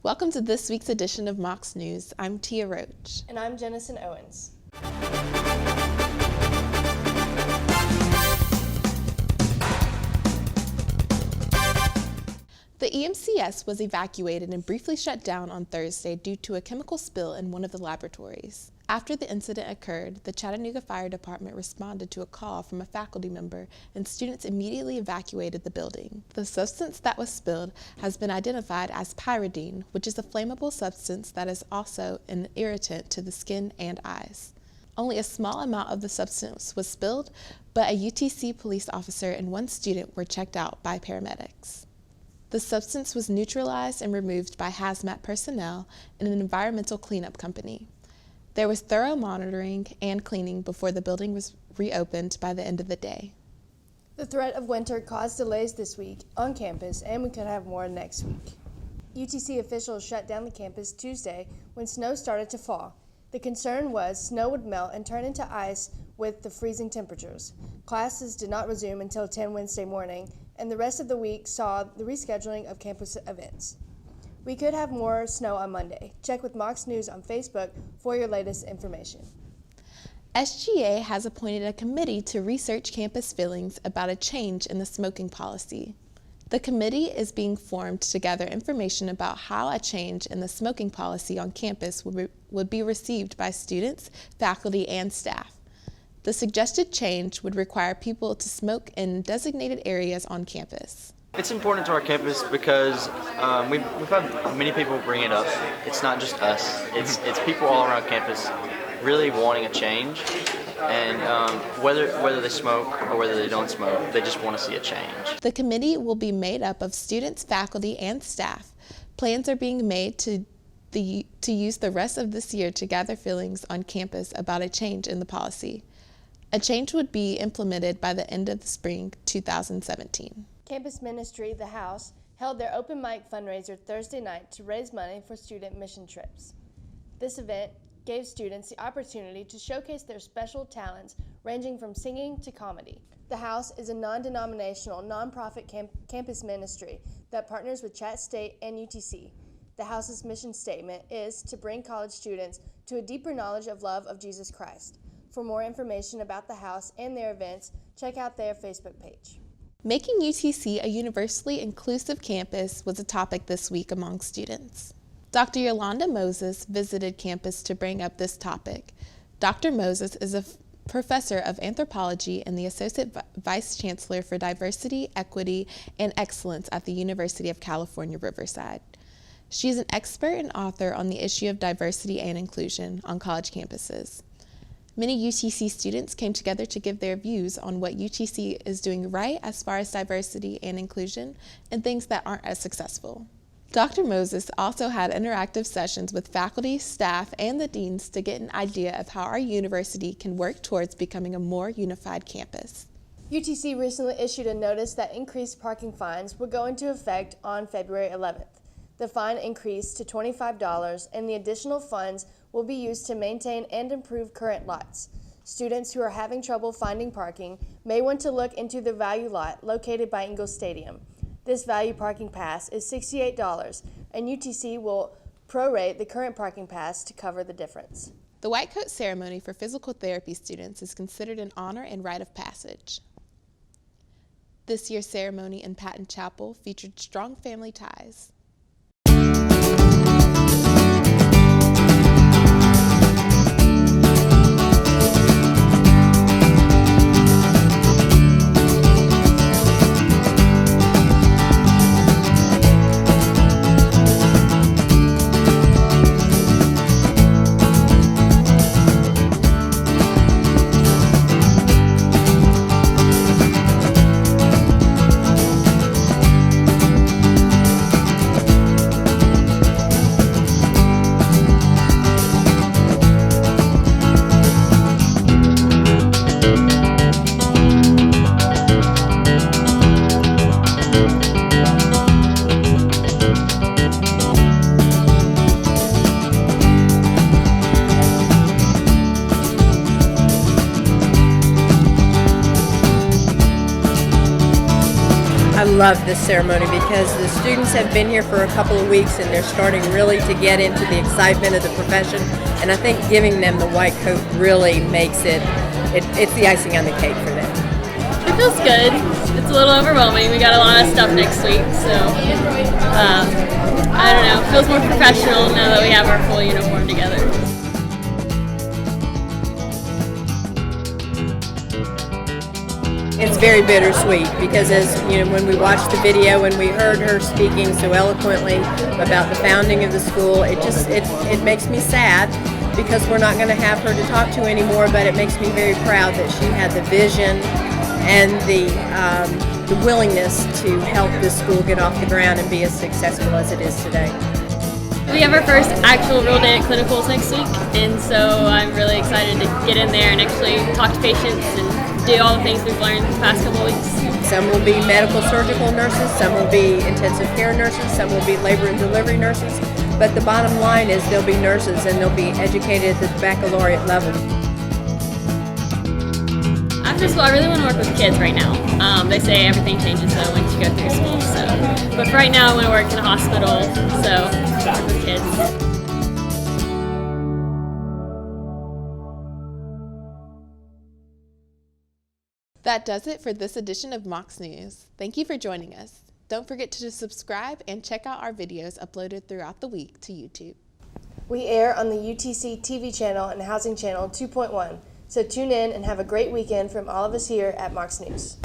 Welcome to this week's edition of Mox News. I'm Tia Roach. And I'm Jennison Owens. The EMCS was evacuated and briefly shut down on Thursday due to a chemical spill in one of the laboratories. After the incident occurred, the Chattanooga Fire Department responded to a call from a faculty member, and students immediately evacuated the building. The substance that was spilled has been identified as pyridine, which is a flammable substance that is also an irritant to the skin and eyes. Only a small amount of the substance was spilled, but a UTC police officer and one student were checked out by paramedics. The substance was neutralized and removed by hazmat personnel and an environmental cleanup company. There was thorough monitoring and cleaning before the building was reopened by the end of the day. The threat of winter caused delays this week on campus, and we could have more next week. UTC officials shut down the campus Tuesday when snow started to fall. The concern was snow would melt and turn into ice with the freezing temperatures. Classes did not resume until 10 Wednesday morning, and the rest of the week saw the rescheduling of campus events. We could have more snow on Monday. Check with Mox News on Facebook for your latest information. SGA has appointed a committee to research campus feelings about a change in the smoking policy. The committee is being formed to gather information about how a change in the smoking policy on campus would be received by students, faculty, and staff. The suggested change would require people to smoke in designated areas on campus. It's important to our campus because we've had many people bring it up. It's not just us. It's people all around campus really wanting a change, and whether they smoke or whether they don't smoke, they just want to see a change. The committee will be made up of students, faculty, and staff. Plans are being made to use the rest of this year to gather feelings on campus about a change in the policy. A change would be implemented by the end of the spring 2017. Campus Ministry, The House, held their open mic fundraiser Thursday night to raise money for student mission trips. This event gave students the opportunity to showcase their special talents ranging from singing to comedy. The House is a non-denominational, nonprofit campus ministry that partners with Chat State and UTC. The House's mission statement is to bring college students to a deeper knowledge of love of Jesus Christ. For more information about the House and their events, check out their Facebook page. Making UTC a universally inclusive campus was a topic this week among students. Dr. Yolanda Moses visited campus to bring up this topic. Dr. Moses is a professor of anthropology and the Associate Vice Chancellor for Diversity, Equity, and Excellence at the University of California, Riverside. She is an expert and author on the issue of diversity and inclusion on college campuses. Many UTC students came together to give their views on what UTC is doing right as far as diversity and inclusion and things that aren't as successful. Dr. Moses also had interactive sessions with faculty, staff, and the deans to get an idea of how our university can work towards becoming a more unified campus. UTC recently issued a notice that increased parking fines would go into effect on February 11th. The fine increased to $25, and the additional funds will be used to maintain and improve current lots. Students who are having trouble finding parking may want to look into the Value Lot located by Ingalls Stadium. This Value Parking Pass is $68, and UTC will prorate the current parking pass to cover the difference. The White Coat ceremony for physical therapy students is considered an honor and rite of passage. This year's ceremony in Patton Chapel featured strong family ties. love this ceremony because the students have been here for a couple of weeks and they're starting really to get into the excitement of the profession, and I think giving them the white coat really makes it's the icing on the cake for them. It feels good. It's a little overwhelming. We got a lot of stuff next week, so I don't know. It feels more professional now that we have our full uniform together. It's very bittersweet because, as you know, when we watched the video and we heard her speaking so eloquently about the founding of the school, it makes me sad because we're not going to have her to talk to anymore. But it makes me very proud that she had the vision and the willingness to help this school get off the ground and be as successful as it is today. We have our first actual real day at clinicals next week, and so I'm really excited to get in there and actually talk to patients and do all the things we've learned the past couple of weeks. Some will be medical surgical nurses, some will be intensive care nurses, some will be labor and delivery nurses, but the bottom line is they'll be nurses and they'll be educated at the baccalaureate level. After school, I really want to work with kids right now. They say everything changes though once you go through school, but for right now I want to work in a hospital, so work with kids. That does it for this edition of Mocs News. Thank you for joining us. Don't forget to subscribe and check out our videos uploaded throughout the week to YouTube. We air on the UTC TV channel and Housing Channel 2.1, so tune in and have a great weekend from all of us here at Mocs News.